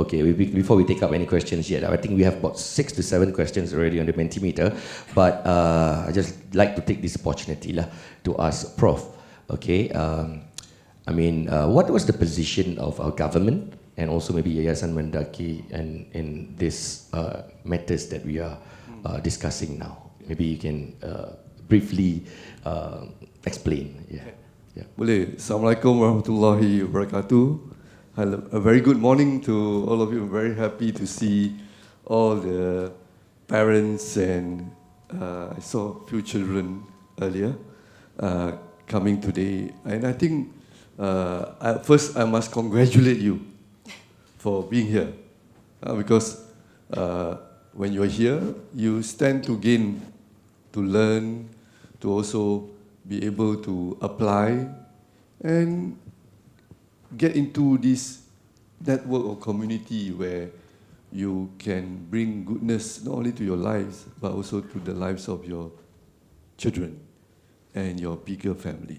Okay, before we take up any questions yet, I think we have about 6 to 7 questions already on the Mentimeter, but I just like to take this opportunity to ask Prof. Okay, I mean, what was the position of our government and also maybe Yayasan Mendaki and in this matters that we are discussing now? Maybe you can briefly explain. Yeah. Boleh. Assalamualaikum warahmatullahi wabarakatuh. A very good morning to all of you. I'm very happy to see all the parents and I saw a few children earlier coming today. And I think first I must congratulate you for being here because when you're here, you stand to gain, to learn, to also be able to apply and get into this network or community where you can bring goodness not only to your lives, but also to the lives of your children and your bigger family.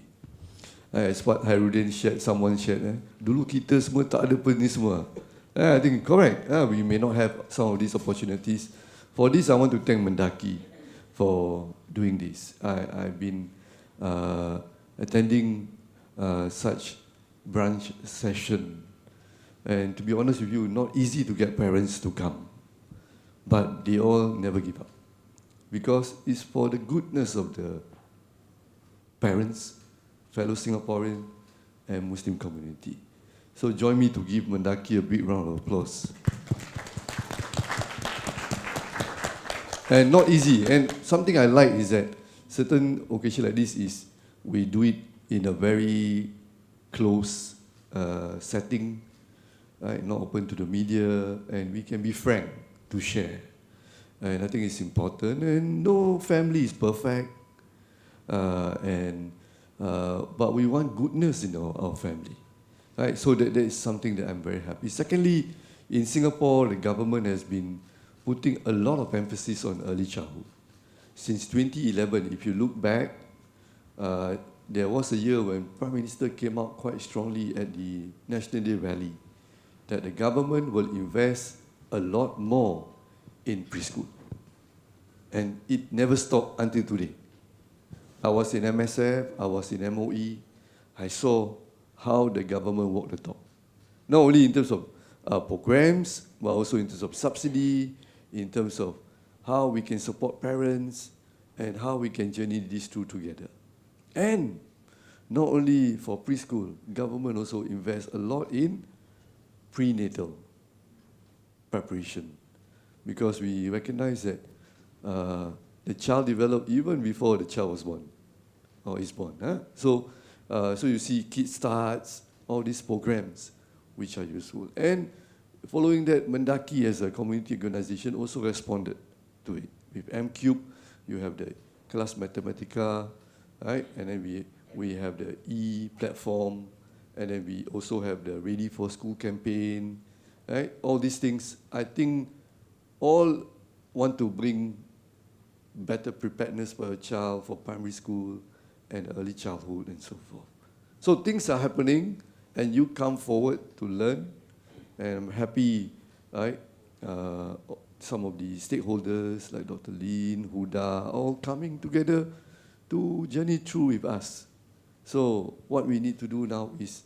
As what Khairudin shared, someone shared, dulu kita semua tak ada ni semua. I think correct. We may not have some of these opportunities. For this, I want to thank MENDAKI for doing this. I've been attending such brunch session, and to be honest with you, not easy to get parents to come, but they all never give up because it's for the goodness of the parents, fellow Singaporean and Muslim community. So join me to give MENDAKI a big round of applause. And not easy, and something I like is that certain occasion like this is we do it in a very close setting, right? Not open to the media, and we can be frank to share. And I think it's important. And no family is perfect, but we want goodness in our family, right? So that is something that I'm very happy. Secondly, in Singapore, the government has been putting a lot of emphasis on early childhood. Since 2011, if you look back, there was a year when Prime Minister came out quite strongly at the National Day rally that the government will invest a lot more in preschool. And it never stopped until today. I was in MSF, I was in MOE, I saw how the government walked the talk. Not only in terms of programs, but also in terms of subsidy, in terms of how we can support parents and how we can journey these two together. And not only for preschool, government also invests a lot in prenatal preparation because we recognize that the child developed even before the child was born or is born. So you see Kids Starts, all these programs which are useful. And following that, MENDAKI as a community organization also responded to it. With M-Cube, you have the Class Mathematica, right? And then we have the E-platform, and then we also have the Ready for School campaign, right? All these things, I think, all want to bring better preparedness for a child, for primary school, and early childhood, and so forth. So things are happening, and you come forward to learn, and I'm happy, right? Some of the stakeholders like Dr. Lin, Huda, all coming together to journey through with us. So what we need to do now is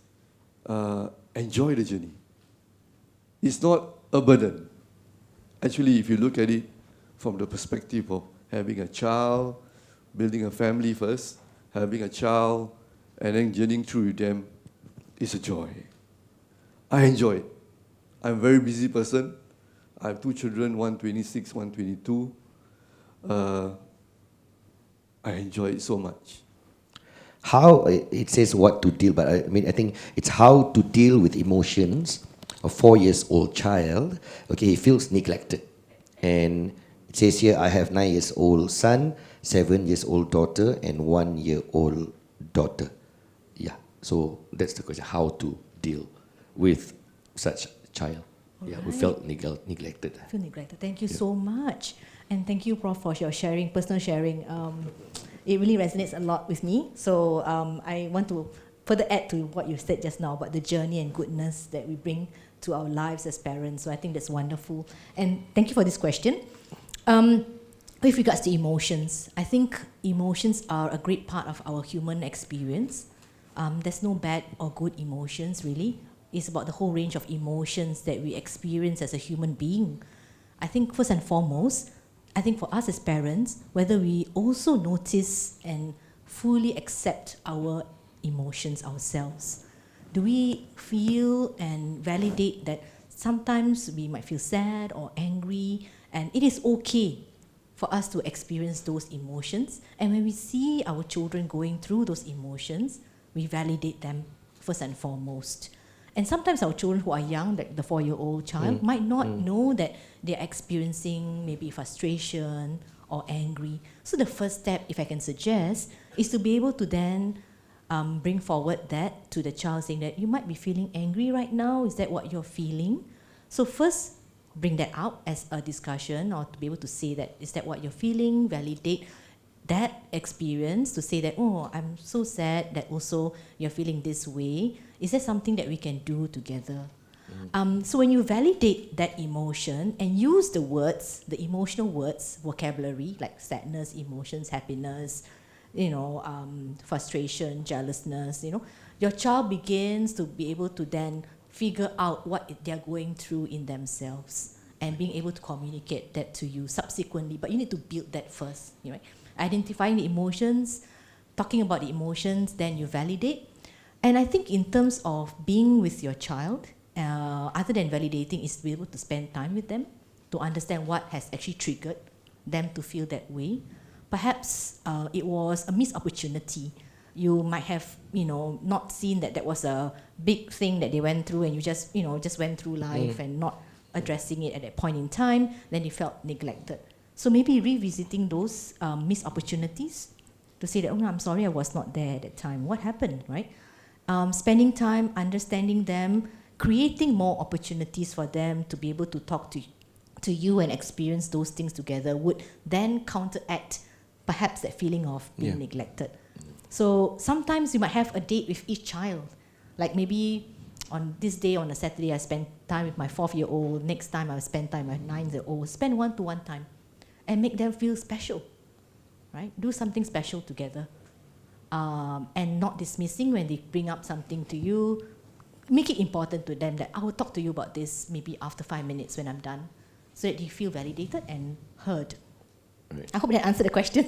enjoy the journey. It's not a burden. Actually, if you look at it from the perspective of having a child, building a family first, having a child, and then journeying through with them, is a joy. I enjoy it. I'm a very busy person. I have 2 children, one 26, one 22. I enjoy it so much. How, it says what to deal, but I mean, I think it's how to deal with emotions of 4-year-old child. Okay, he feels neglected. And it says here, I have 9-year-old son, 7-year-old daughter, and 1-year-old daughter. Yeah, so that's the question, how to deal with such child. Yeah, who felt neglected. Feel neglected. Thank you so much. And thank you, Prof, for your sharing, personal sharing. It really resonates a lot with me. So I want to further add to what you said just now about the journey and goodness that we bring to our lives as parents. So I think that's wonderful. And thank you for this question. With regards to emotions, I think emotions are a great part of our human experience. There's no bad or good emotions, really. It's about the whole range of emotions that we experience as a human being. I think first and foremost, I think for us as parents, whether we also notice and fully accept our emotions ourselves. Do we feel and validate that sometimes we might feel sad or angry, and it is okay for us to experience those emotions? And when we see our children going through those emotions, we validate them first and foremost. And sometimes our children who are young, like the 4-year-old child, might not know that they're experiencing maybe frustration or angry. So the first step, if I can suggest, is to be able to then bring forward that to the child, saying that you might be feeling angry right now. Is that what you're feeling? So first, bring that out as a discussion, or to be able to say that, is that what you're feeling? Validate that experience, to say that, oh, I'm so sad that also you're feeling this way. Is there something that we can do together? So when you validate that emotion and use the words, the emotional words, vocabulary, like sadness, emotions, happiness, frustration, jealousness, your child begins to be able to then figure out what they're going through in themselves and being able to communicate that to you subsequently. But you need to build that first, right? Identifying the emotions, talking about the emotions, then you validate. And I think in terms of being with your child, other than validating, is to be able to spend time with them, to understand what has actually triggered them to feel that way. Perhaps it was a missed opportunity. You might have, not seen that was a big thing that they went through, and you just went through life and not addressing it at that point in time. Then you felt neglected. So maybe revisiting those missed opportunities to say that, oh, no, I'm sorry, I was not there at that time. What happened, right? Spending time, understanding them, creating more opportunities for them to be able to talk to you and experience those things together would then counteract perhaps that feeling of being neglected. So sometimes you might have a date with each child. Like maybe on this day, on a Saturday, I spend time with my 4-year-old. Next time, I'll spend time with my 9-year-old. Spend one-to-one time and make them feel special, right? Do something special together. And not dismissing when they bring up something to you. Make it important to them that I will talk to you about this maybe after 5 minutes when I'm done, so that you feel validated and heard. Right. I hope that answered the question.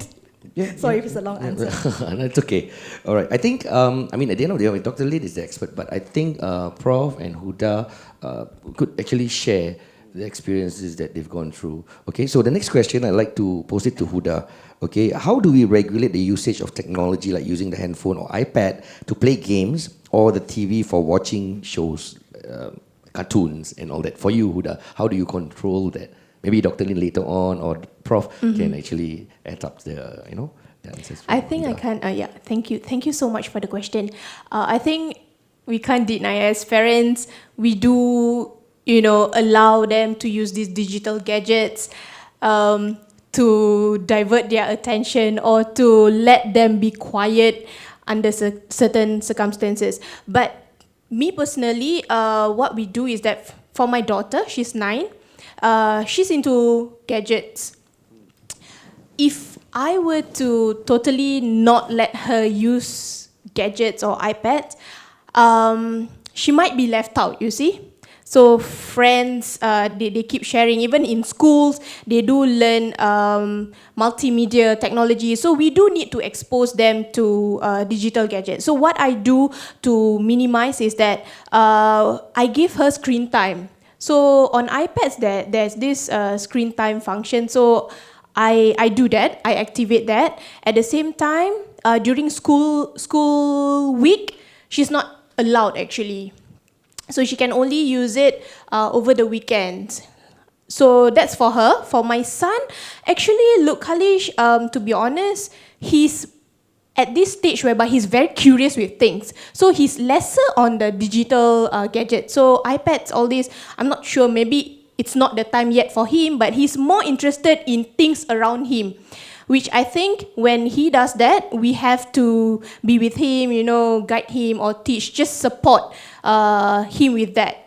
Sorry if it's a long answer. That's okay. All right. I think, at the end of the day, Dr. Lin is the expert, but I think Prof and Huda could actually share the experiences that they've gone through. Okay, so the next question, I'd like to pose it to Huda. Okay, how do we regulate the usage of technology, like using the handphone or iPad to play games, or the TV for watching shows, cartoons and all that? For you, Huda, how do you control that? Maybe Dr. Lin later on, or Prof can actually add up the answers. I think Huda. I can. Thank you so much for the question. I think we can't deny, as parents, we do allow them to use these digital gadgets to divert their attention, or to let them be quiet under certain circumstances. But me personally, what we do is that for my daughter, she's 9, she's into gadgets. If I were to totally not let her use gadgets or iPads, she might be left out, you see. So friends, they keep sharing. Even in schools, they do learn multimedia technology. So we do need to expose them to digital gadgets. So what I do to minimize is that I give her screen time. So on iPads, there's this screen time function. So I do that. I activate that. At the same time, during school week, she's not allowed actually. So she can only use it over the weekends. So that's for her. For my son, actually, look, Khalish, to be honest, he's at this stage whereby he's very curious with things. So he's lesser on the digital gadgets. So iPads, all this, I'm not sure, maybe it's not the time yet for him, but he's more interested in things around him, which I think when he does that, we have to be with him, guide him or teach, just support him with that.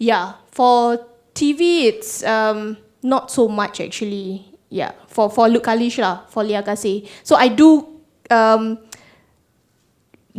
Yeah, for TV it's not so much actually. Yeah, for Kalish lah, for Lia Kasih. So I do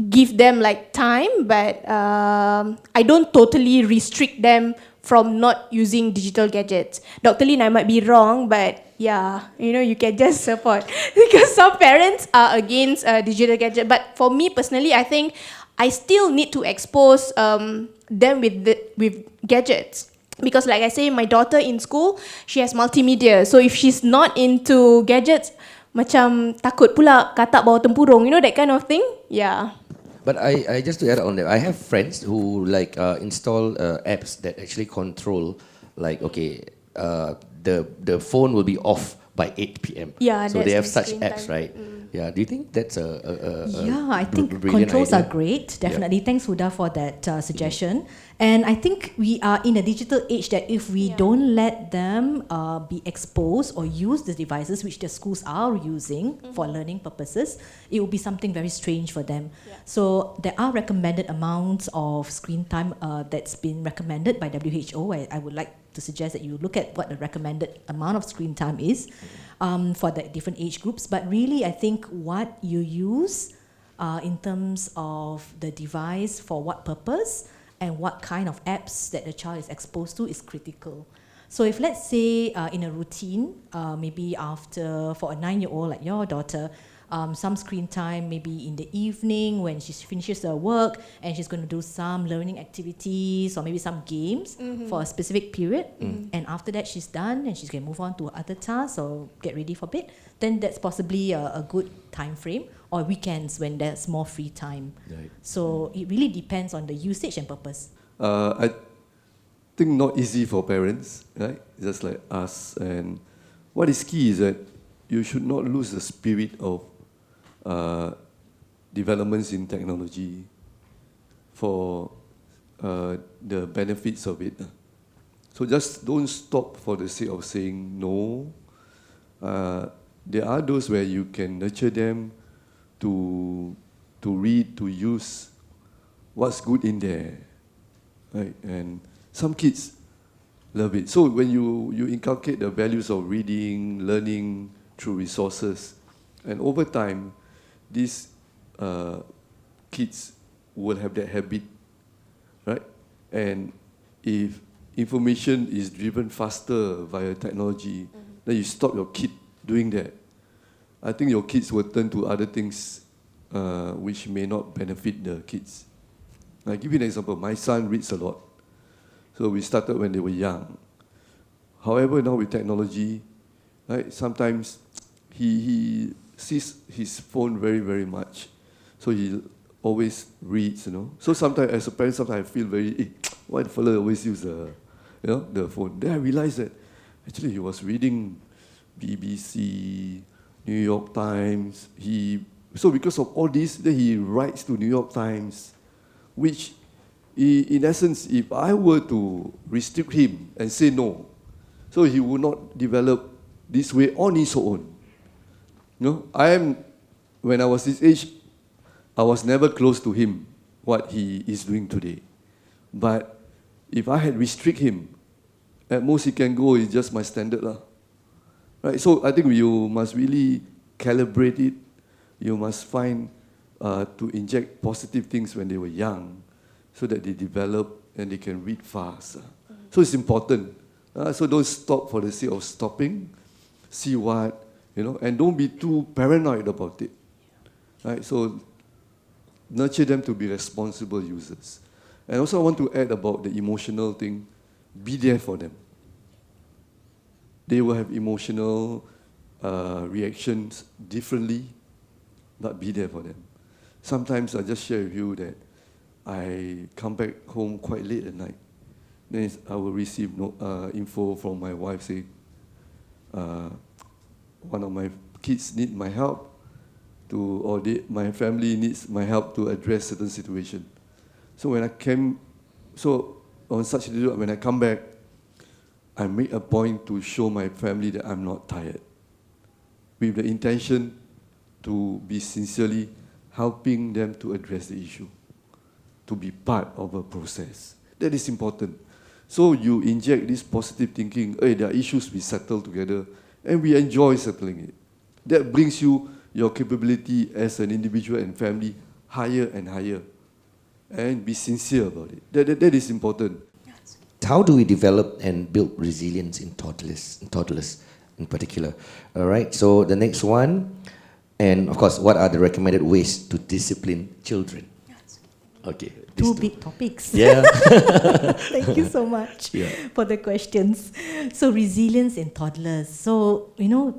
give them like time, but I don't totally restrict them from not using digital gadgets. Dr. Lin, I might be wrong, but yeah, you can just support because some parents are against digital gadget. But for me personally, I think I still need to expose them with gadgets. Because like I say, my daughter in school, she has multimedia. So if she's not into gadgets, macam takut pula katak bawa tempurung, that kind of thing. Yeah. But I just to add on that, I have friends who like install apps that actually control, like the phone will be off by 8 p.m. Yeah, so that's they have the such screen apps, time. right? Yeah. Do you think that's Yeah, I think brilliant controls idea? are great. Definitely. Thanks, Huda, for that suggestion. And I think we are in a digital age that if we don't let them be exposed or use the devices which the schools are using for learning purposes, it will be something very strange for them. Yeah. So there are recommended amounts of screen time that's been recommended by WHO. I would like to suggest that you look at what the recommended amount of screen time is for the different age groups. But really, I think what you use in terms of the device for what purpose and what kind of apps that the child is exposed to is critical. So if let's say in a routine, maybe for a 9-year-old like your daughter, some screen time maybe in the evening when she finishes her work and she's going to do some learning activities or maybe some games for a specific period, and after that she's done and she's going to move on to other tasks or get ready for bed, then that's possibly a good time frame, or weekends when there's more free time. Right. So it really depends on the usage and purpose. I think not easy for parents, right? Just like us. And what is key is that you should not lose the spirit of developments in technology for the benefits of it. So just don't stop for the sake of saying no. There are those where you can nurture them to read, to use what's good in there, right? And some kids love it. So when you inculcate the values of reading, learning through resources, and over time, these kids will have that habit, right? And if information is driven faster via technology, then you stop your kid doing that. I think your kids will turn to other things which may not benefit the kids. I'll give you an example. My son reads a lot. So we started when they were young. However, now with technology, right, sometimes he sees his phone very, very much. So he always reads, So sometimes as a parent, sometimes I feel very, why the fella always use the phone? Then I realized that actually he was reading BBC, New York Times. So because of all this, then he writes to New York Times, which in essence, if I were to restrict him and say no, so he would not develop this way on his own. When I was his age, I was never close to him, what he is doing today. But if I had restrict him, at most he can go is just my standard. Right? So I think you must really calibrate it. You must find to inject positive things when they were young so that they develop and they can read fast. So it's important. So don't stop for the sake of stopping. See what, and don't be too paranoid about it. Right? So nurture them to be responsible users. And also I want to add about the emotional thing. Be there for them. They will have emotional reactions differently, but be there for them. Sometimes I just share with you that I come back home quite late at night. Then I will receive info from my wife saying, one of my kids need my help my family needs my help to address certain situation. So when on such a day, when I come back, I make a point to show my family that I'm not tired, with the intention to be sincerely helping them to address the issue, to be part of a process. That is important. So you inject this positive thinking, hey, there are issues we settle together, and we enjoy settling it. That brings you your capability as an individual and family higher and higher. And be sincere about it. That is important. How do we develop and build resilience in toddlers in particular? All right, so the next one, and of course, what are the recommended ways to discipline children? Okay. Two big topics. Yeah. Thank you so much for the questions. So resilience in toddlers. So,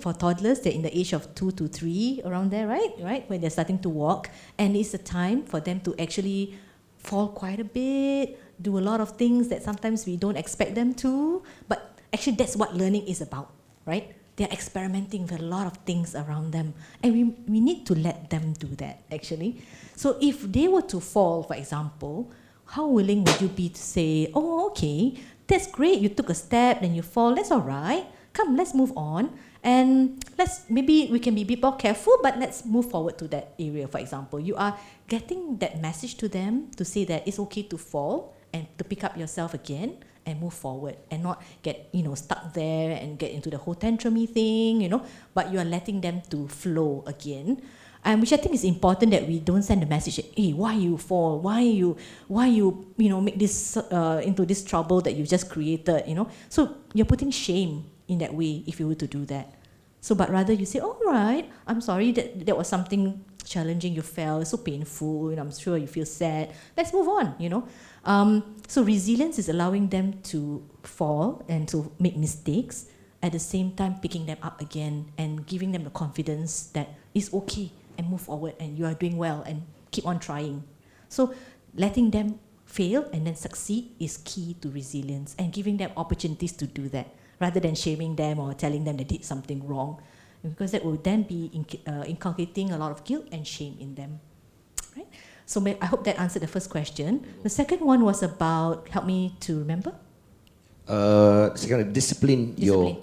for toddlers, they're in the age of 2 to 3, around there, right? When they're starting to walk. And it's a time for them to actually fall quite a bit, do a lot of things that sometimes we don't expect them to. But actually, that's what learning is about, right? They're experimenting with a lot of things around them. And we need to let them do that, actually. So if they were to fall, for example, how willing would you be to say, oh, okay, that's great, you took a step, then you fall, that's all right. Come, let's move on. And maybe we can be a bit more careful, but let's move forward to that area, for example. You are getting that message to them to say that it's okay to fall and to pick up yourself again and move forward and not get, stuck there and get into the whole tantrumy thing, but you are letting them to flow again. Which I think is important that we don't send the message, hey, why you fall? Why you make this into this trouble that you just created, So you're putting shame in that way if you were to do that. So, but rather you say, all right, I'm sorry that was something challenging you felt, it's so painful, I'm sure you feel sad. Let's move on, So resilience is allowing them to fall and to make mistakes, at the same time picking them up again and giving them the confidence that it's okay and move forward and you are doing well and keep on trying. So letting them fail and then succeed is key to resilience and giving them opportunities to do that rather than shaming them or telling them they did something wrong, because that will then be inculcating a lot of guilt and shame in them. Right? So I hope that answered the first question. The second one was about, help me to remember? Second, discipline your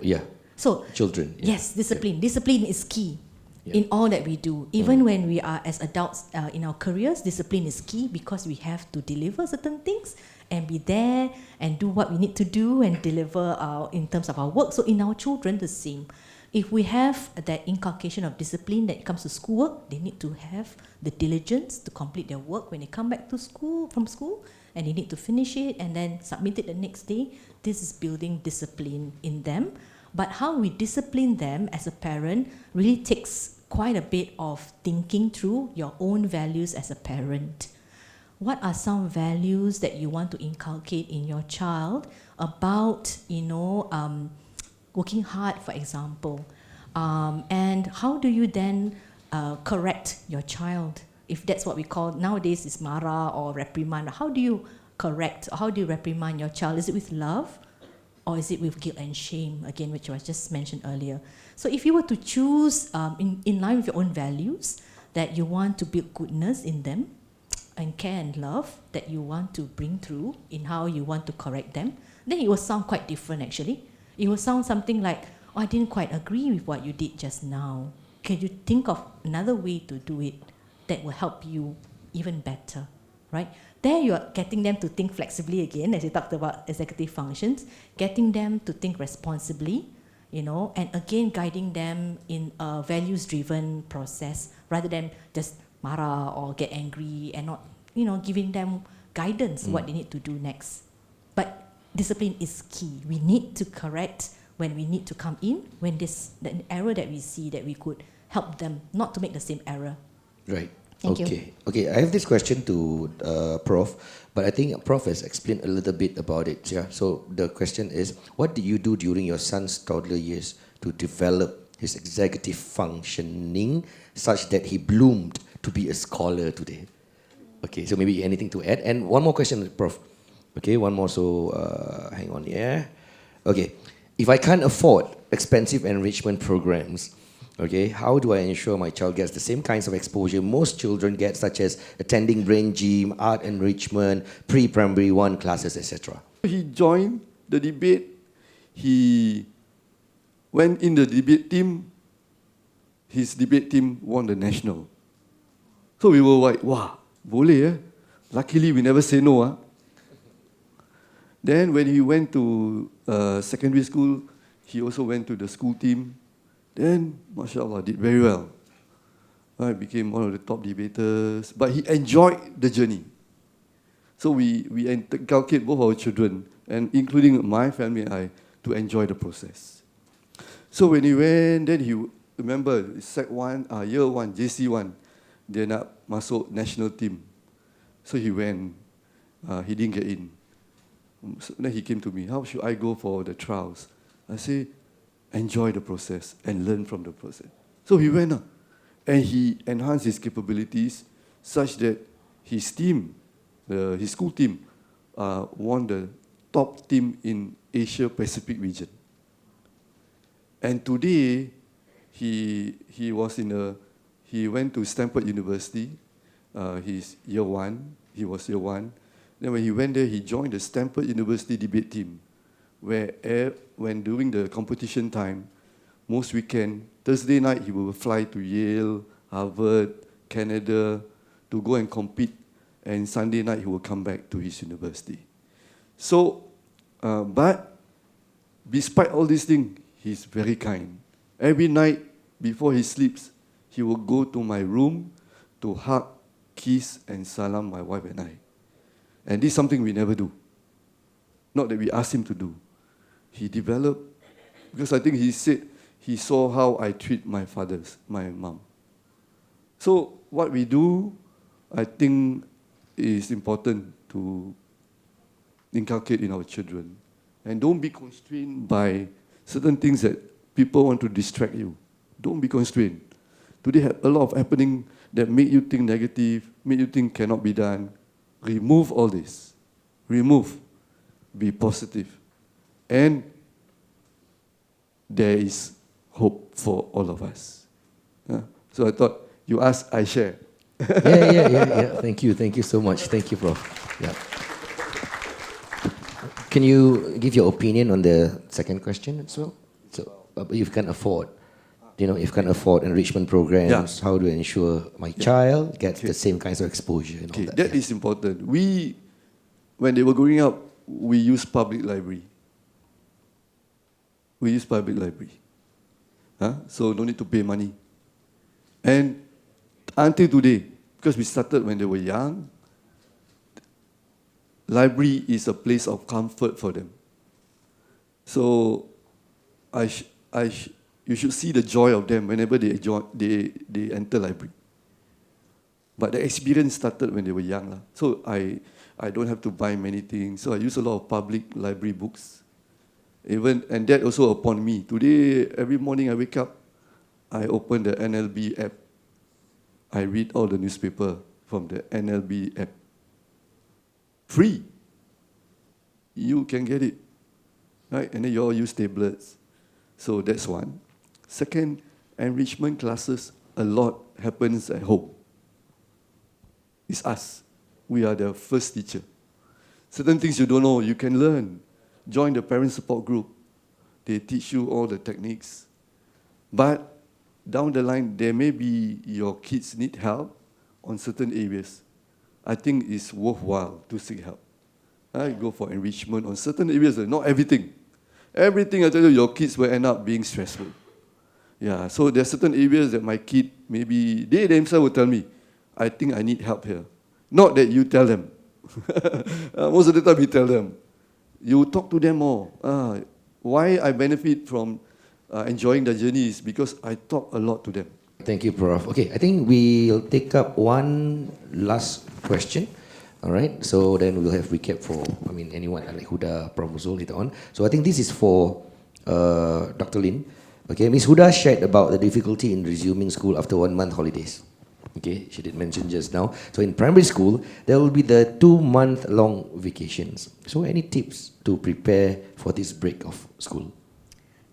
children. Yeah. Yes, discipline. Discipline is key. In all that we do. Even when we are as adults in our careers, discipline is key because we have to deliver certain things and be there and do what we need to do and deliver in terms of our work. So in our children, the same. If we have that inculcation of discipline that comes to schoolwork, they need to have the diligence to complete their work when they come back to from school, and they need to finish it and then submit it the next day. This is building discipline in them. But how we discipline them as a parent really takes quite a bit of thinking through your own values as a parent. What are some values that you want to inculcate in your child about, working hard, for example? And how do you then correct your child? If that's what we call nowadays is mara or reprimand. How do you correct, how do you reprimand your child? Is it with love? Or is it with guilt and shame, again, which was just mentioned earlier? So if you were to choose, in line with your own values, that you want to build goodness in them, and care and love that you want to bring through in how you want to correct them, then it will sound quite different, actually. It will sound something like, oh, I didn't quite agree with what you did just now. Can you think of another way to do it that will help you even better, right? There you are getting them to think flexibly again, as you talked about executive functions, getting them to think responsibly, and again guiding them in a values-driven process rather than just marah or get angry and not, giving them guidance what they need to do next. But discipline is key. We need to correct when we need to come in, when there's an error that we see that we could help them not to make the same error. Right. Thank you. Okay, I have this question to Prof, but I think Prof has explained a little bit about it. Yeah. So the question is, what did you do during your son's toddler years to develop his executive functioning such that he bloomed to be a scholar today? Okay, so maybe anything to add? And one more question, Prof. Okay, one more, so hang on, yeah. Okay, if I can't afford expensive enrichment programs, okay, how do I ensure my child gets the same kinds of exposure most children get, such as attending brain gym, art enrichment, pre-primary 1 classes, etc.? He joined the debate. He went in the debate team. His debate team won the national. So we were like, wow, boleh eh? Luckily we never say no. Then when he went to secondary school, he also went to the school team. Then, mashallah, did very well. Became one of the top debaters. But he enjoyed the journey. So we inculcate both our children, and including my family and I, to enjoy the process. So when he went, then he, remember, year 1, JC1, dia nak masuk national team. So he went, he didn't get in. So then he came to me, how should I go for the trials? I say, enjoy the process and learn from the process. So he went, and he enhanced his capabilities such that his team, his school team, won the top team in Asia Pacific region. And today, he went to Stanford University. He's year 1. He was year 1. Then when he went there, he joined the Stanford University debate team, where when during the competition time, most weekend, Thursday night, he will fly to Yale, Harvard, Canada, to go and compete. And Sunday night, he will come back to his university. So, but despite all these things, he's very kind. Every night before he sleeps, he will go to my room to hug, kiss, and salam my wife and I. And this is something we never do. Not that we ask him to do. He developed, because I think he said he saw how I treat my mom. So what we do, I think, is important to inculcate in our children. And don't be constrained by certain things that people want to distract you. Don't be constrained. Today, a lot of happening that make you think negative, make you think cannot be done. Remove all this. Remove. Be positive. And there is hope for all of us. So I thought, you ask, I share. Yeah. Thank you so much. Thank you, Prof. Yeah. Can you give your opinion on the second question as well? So, if you can afford, if you can afford enrichment programs, how do I ensure my child gets the same kinds of exposure and all that? That is important. When they were growing up, we used public library. So no need to pay money. And until today, because we started when they were young, library is a place of comfort for them. So you should see the joy of them whenever they enter library. But the experience started when they were young. So I don't have to buy many things. So I use a lot of public library books. And that also upon me. Today, every morning I wake up, I open the NLB app. I read all the newspaper from the NLB app. Free. You can get it. Right? And then you all use tablets. So that's one. Second, enrichment classes, a lot happens at home. It's us. We are the first teacher. Certain things you don't know, you can learn. Join the parent support group. They teach you all the techniques. But down the line, there may be your kids need help on certain areas. I think it's worthwhile to seek help. Go for enrichment on certain areas, not everything. Everything, I tell you, your kids will end up being stressful. Yeah, so there are certain areas that my kid, maybe they themselves will tell me, I think I need help here. Not that you tell them. Most of the time we tell them. You talk to them more. Why I benefit from enjoying the journey is because I talk a lot to them. Thank you, Prof. Okay, I think we'll take up one last question. All right, so then we'll have recap for, anyone like Huda, Prof. Zul later on. So I think this is for Dr. Lin. Okay, Ms. Huda shared about the difficulty in resuming school after 1 month holidays. Okay, she did mention just now. So in primary school, there will be the 2-month-long vacations. So any tips to prepare for this break of school?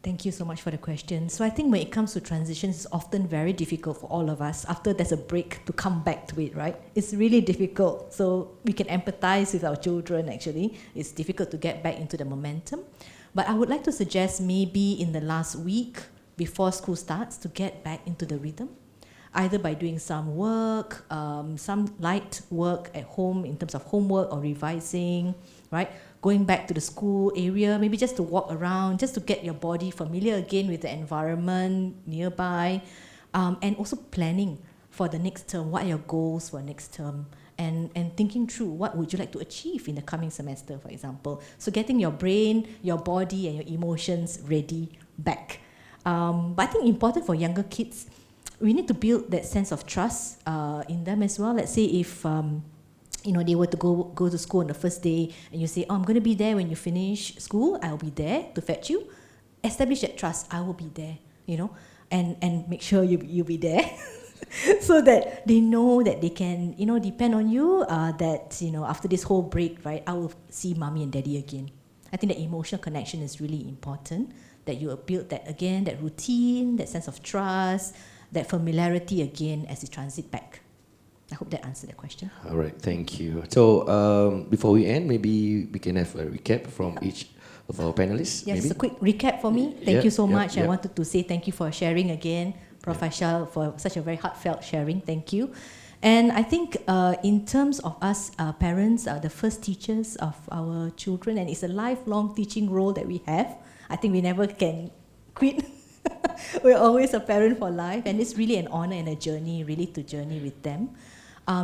Thank you so much for the question. So I think when it comes to transitions, it's often very difficult for all of us after there's a break to come back to it, right? It's really difficult. So we can empathize with our children, actually. It's difficult to get back into the momentum. But I would like to suggest maybe in the last week before school starts to get back into the rhythm, either by doing some work, some light work at home in terms of homework or revising, right? going back to the school area, maybe just to walk around, just to get your body familiar again with the environment nearby, and also planning for the next term. What are your goals for next term? And thinking through what would you like to achieve in the coming semester, for example. So getting your brain, your body, and your emotions ready back. But I think important for younger kids, we need to build that sense of trust in them as well. Let's say if they were to go to school on the first day, and you say, "Oh, I'm going to be there when you finish school. I'll be there to fetch you." Establish that trust. I will be there. And make sure you'll be there. So that they know that they can, depend on you, that, after this whole break, right, I will see mommy and daddy again. I think that emotional connection is really important, that you build that again, that routine, that sense of trust, that familiarity again as you transit back. I hope that answered the question. All right, thank you. So before we end, maybe we can have a recap from each of our panelists. Yes, maybe? a quick recap for me. Thank you so much. Yeah. I wanted to say thank you for sharing again, Prof. Faishal, for such a very heartfelt sharing. Thank you. And I think in terms of us parents, the first teachers of our children, and it's a lifelong teaching role that we have. I think we never can quit. We're always a parent for life, and it's really an honor and a journey, really, to journey with them.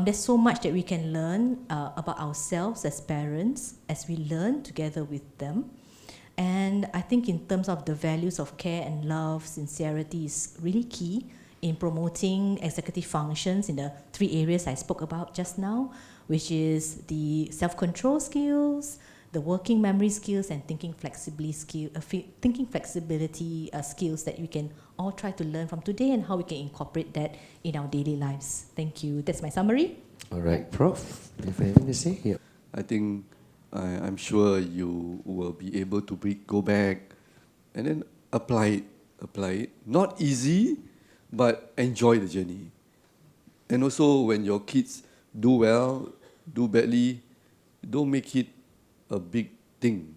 There's so much that we can learn about ourselves as parents as we learn together with them. And I think in terms of the values of care and love, sincerity is really key in promoting executive functions in the 3 areas I spoke about just now, which is the self-control skills, the working memory skills, and thinking flexibility skills that we can all try to learn from today, and how we can incorporate that in our daily lives. Thank you. That's my summary. All right, Prof, do you have anything to say? Yeah. I think I'm sure you will be able to go back and then apply it. Not easy, but enjoy the journey. And also, when your kids do well, do badly, don't make it a big thing,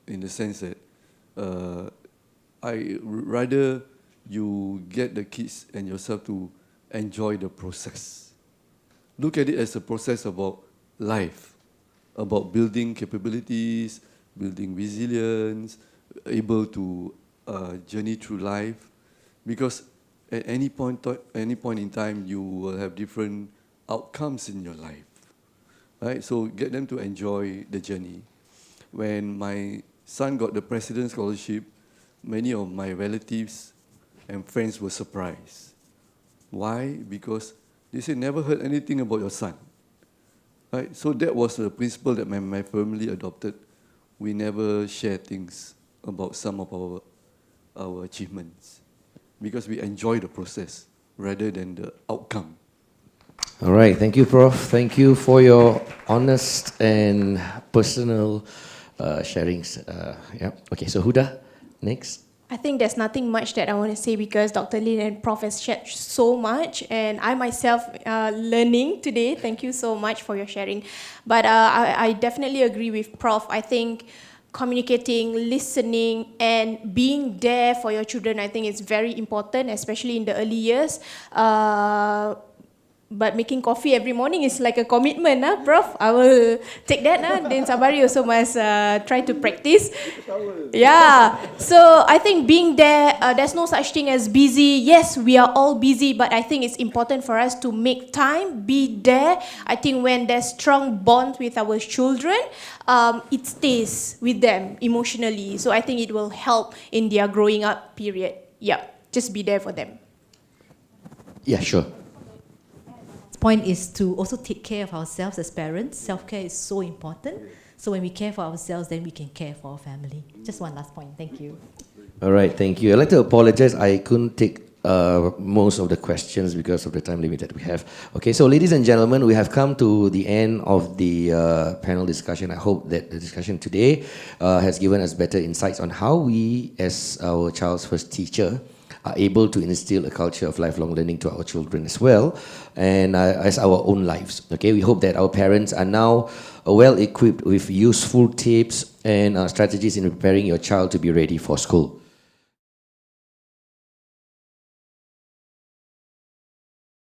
in the sense that I rather you get the kids and yourself to enjoy the process. Look at it as a process about life, about building capabilities, building resilience, able to journey through life, because at any point in time you will have different outcomes in your life, right? So get them to enjoy the journey. When my son got the President's Scholarship, many of my relatives and friends were surprised. Why? Because they said, never heard anything about your son. Right? So that was the principle that my family adopted. We never share things about some of our achievements, because we enjoy the process rather than the outcome. All right, thank you, Prof. Thank you for your honest and personal sharings. Okay, so Huda, next. I think there's nothing much that I want to say, because Dr. Lin and Prof has shared so much, and I myself learning today. Thank you so much for your sharing. But I definitely agree with Prof. I think communicating, listening, and being there for your children, I think is very important, especially in the early years. But making coffee every morning is like a commitment, Prof. I will take that. Then Sabari also must try to practice. Yeah. So I think being there, there's no such thing as busy. Yes, we are all busy, but I think it's important for us to make time, be there. I think when there's strong bond with our children, it stays with them emotionally. So I think it will help in their growing up period. Yeah, just be there for them. Yeah, sure. Point is to also take care of ourselves as parents. Self-care is so important. So when we care for ourselves, then we can care for our family. Just one last point. Thank you. All right, thank you. I'd like to apologize. I couldn't take most of the questions because of the time limit that we have. Okay, so ladies and gentlemen, we have come to the end of the panel discussion. I hope that the discussion today has given us better insights on how we, as our child's first teacher, are able to instill a culture of lifelong learning to our children as well, and as our own lives. Okay, we hope that our parents are now well equipped with useful tips and strategies in preparing your child to be ready for school.